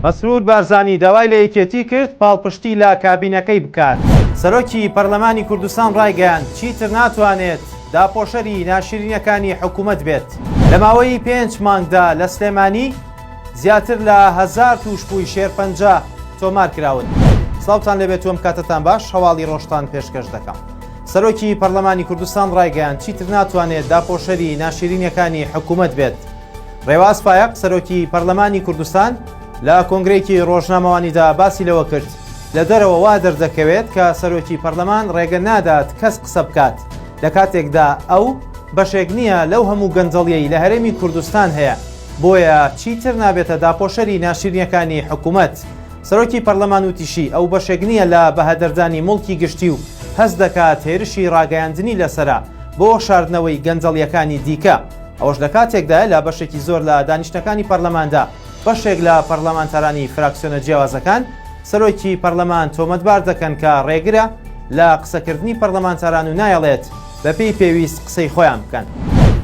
مەسرور بارزانی داوای لە یەکێتی کرد پاڵپشتی لە کابینەکەی بکات. سەرۆکی پەرلەمانی کوردستان ڕایگەیاند چیتر ناتوانێت داپۆشەری ناشرینەکانی حکوومەت بێت. لە ماوەی 5 مانگدا لە سلێمانی زیاتر لە 1000 تووشبووی شێرپەنجە تۆمار کراون. سڵاوتان لەبێت وەم کاتتان باش، هەواڵی ڕۆژتان پێشکەش دەکەم. سەرۆکی پەرلەمانی کوردستان ڕایگەیاند چیتر ناتوانێت داپۆشەری ناشرینەکانی حکوومەت بێت. ڕێواز فایق سەرۆکی پەرلەمانی کوردستان لە کۆنگرێکی ڕۆژنامەوانیدا باسی لەوە کرد لە دەرەوە وا دەردەکەوێت کە سەرۆکی پەرلەمان ڕێگە نادات کەس قسە بکات لە کاتێکدا ئەو بەشێک نییە لەو هەموو گەنجەڵیەی لە هەرێمی کوردستان هەیە، بۆیە چیتر نابێتە داپۆشەری ناشرینەکانی حکوومەت. سەرۆکی پەرلەمان وتیشی ئەو بەشێک نییە لە بەهەدەردانی مڵکی گشتی و هەست دەکات هێرشی ڕاگەیاندنی لەسرە بۆ شاردنەوەی گەنجەڵیەکانی دیکە. ئەوەش لە کاتێکدا لە بەشێکی زۆر لە دانیشتەکانی پەرلەماندا بەشێک لە پەرلەمانتارانی فراکسیۆنە جیاوازەکان سەرۆکی پەرلەمان تۆمەتبار دەکەن کە ڕێگرە لە قسەکردنی پەرلەمانتاران و نایەڵێت بەپێی پێویست قسەی خۆیان بکەن.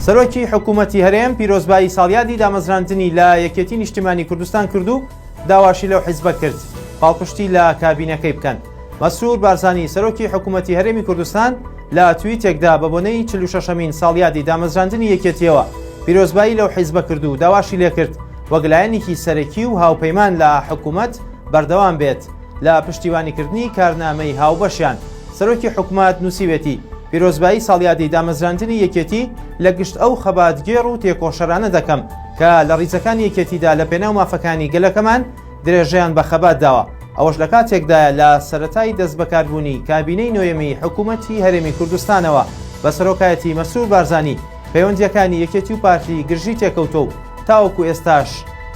سەرۆکی حکوومەتی هەرێم پیرۆزبایی ساڵیادی دامەزراندنی لە یەکێتی نیشتیمانی کوردستان کرد و داواشی لەو حیزبە کرد پاڵپشتی لە کابینەکەی بکەن. مەسرور بارزانی سەرۆکی حکوومەتی هەرێمی کوردستان لە تویتێکدا بە بۆنەی 46مین ساڵیادی دامەزراندنی یەکێتیەوە پیرۆزبایی لەو حیزبە کرد و داواشی لێ کرد وەگلایەنێکی سەرەکی و هاوپەیمان لە حکوومەت بەردەوام بێت لە پشتیوانیکردنی کارنامەی هاوبەشیان. سەرۆکی حکوومەت نووسیوێتی پیرۆزبایی ساڵیادی دامەزراندنی یەکێتی لە گشت ئەو خەباتگێڕ و تێکۆشەرانە دەکەم کە لە ڕیزەکانی یەکێتیدا لە پێناو مافەکانی گەلەکەمان درێژەیان بە خەبات داوە. ئەوەش لە کاتێکدایە لە سەرەتای دەست بەکاربوونی کابینەی نوێیەمی حکوومەتی هەرێمی کوردستانەوە بە سەرۆکایەتی مەسرور بارزانی پەیوەندیەکانی یەکێتی و پارتی گرژی تێکەوتۆ و تاوەکو ئێستاش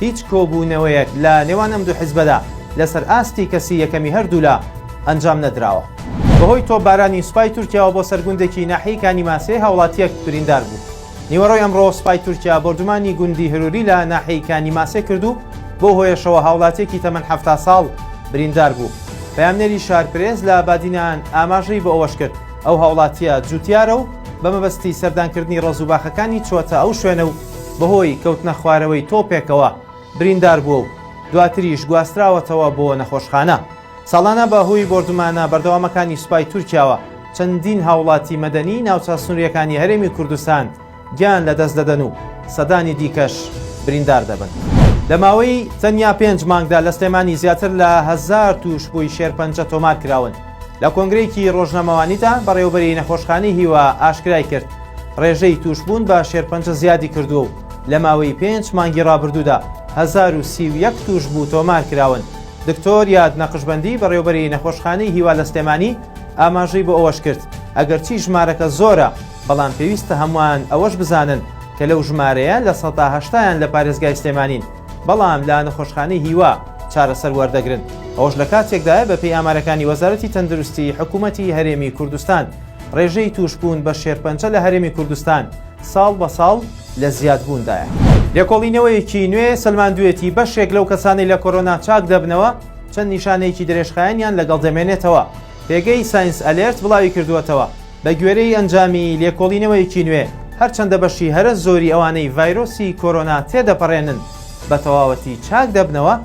هیچ کۆبوونەوەیەک لە نێوان ئەم دوو حیزبەدا لەسەر ئاستی کەسی یەکەمی هەردوو لە ئەنجام نەدراوە. بەهۆی تۆپبارانی سوپای تورکیاوە بۆ سەرگوندێکی ناحیەی کانیماسێ هاوڵاتیەک بریندار بوو. نیوەڕۆی ئەمڕۆ سوپای تورکیا بردومانی گوندی هەروری لە ناحیەی کانیماسێ کردو بۆ هۆیشەوە هاوڵاتیەکی تەمەن 70 ساڵ بریندار بوو. پەیامنەری شارپرێز لە بادینان ئاماژەی بە ئەوەش کرد ئەو هاوڵاتیە جوتیارە و بە مەبەستی سەردانکردنی ڕێزوباخەکانی چوەتە ئەو شوێنە و بەهۆی کەوتنە خوارەوەی تۆپێکەوە بریندار بووە و دواتریش گواستراوەتەوە بۆ نەخۆشخانە. ساڵانە بەهۆی بردومانە بەردەوامەکانی سوپای تورکیاوە چەندین هاوڵاتی مەدەنی ناوچە سنووریەکانی هەرێمی کوردستان گیان لەدەست دەدەن و سەدانی دیکەش بریندار دەبن. لە ماوەی تەنیا 5 مانگدا لە سلێمانی زیاتر لە 1000 تووشبووی شێرپەنجە تۆمار کراون. لە کۆنگرێکی ڕۆژنامەوانیدا بەڕێوەبەری نەخۆشخانەی هیوا ئاشکرای کرد ڕێژەی تووشبوون بە شێرپەنجە زیادی کردووە و لە ماوەی 5 مانگی ڕابردوودا 1031 تووشبوو تۆمار کراون. دکتۆر یاد نەقشبەندی بەڕێوەبەری نەخۆشخانەی هیوا لە سلێمانی ئاماژەی بۆ ئەوەش کرد ئەگەرچی ژمارەکە زۆرە بەڵام پێویستە هەمووان ئەوەش بزانن کە لەو ژمارەیە لە 180یان لە پارێزگای سلێمانین، بەڵام لە نەخۆشخانەی هیوا چارەسەر وەردەگرن. ئەوش لە کاتێکدایە بەپێی ئامارەکانی وەزارەتی تەندروستی حکوومەتی هەرێمی کوردستان ڕێژەی تووشبوون بە شێرپەنجە لە هەرێمی کوردستان ساڵ بە ساڵ لە زیادبووندایە. لێکۆڵینەوەیەکی نوێ سەلماندوێتی بەشێک لەو کەسانی لە کۆرۆنا چاک دەبنەوە چەند نیشانەیەکی درێژخایەنیان لەگەڵ دەمێنێتەوە. پێگەی ساینس ئەلێرت بڵاوی کردووەتەوە بە گوێرەی ئەنجامی لێکۆڵینەوەیەکی نوێ هەرچەندە بەشی هەرە زۆری ئەوانەی ڤایرۆسی کۆرۆنا تێدەپەڕێنن بە تەواوەتی چاک دەبنەوە،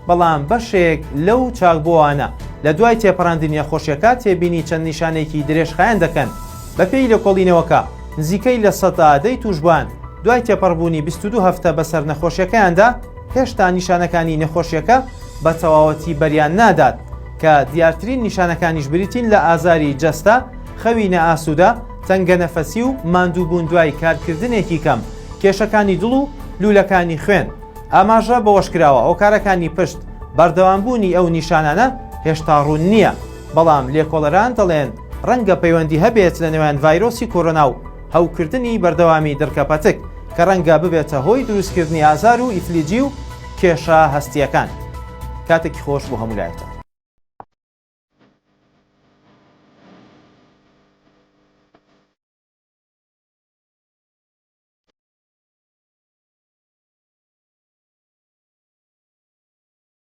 بەڵام بەشێک لەو چاکبووانە لە دوای تێپەڕاندنی نەخۆشیەکە تێبینی چەند نیشانێکی درێژخایەن دەکەن. بەپێی لێکۆڵینەوەکە نزیکەی لە 100 تووشبووان دوای تێپەڕبوونی 22 هەفتە بەسەر نەخۆشیەکەیاندا هێشتا نیشانەکانی نەخۆشیەکە بە تەواوەتی بەریان نادات کە دیارترین نیشانەکانیش بریتین لە ئازاری جەستە، خەوی نەئاسوودە، تەنگە نەفەسی و ماندووبوون دوای کارکردنێکی کەم، کێشەکانی دڵ و لولەکانی خوێن. ئاماژە بەوەشکراوە هۆکارەکانی پشت بەردەوامبوونی ئەو نیشانانە هێشتا ڕوون نییە، بەڵام لێکۆڵەران دەڵێن ڕەنگە پەیوەندی هەبێت لە نێوان ڤایرۆسی کۆرۆنا و هەوکردنی بەردەوامی دڕکەپەتک کە ڕەنگە ببێتە هۆی دروستکردنی ئازار و ئیفلیجی و کێشە هەستیەکان. کاتێکی خۆش بۆ هەموو لایەتان.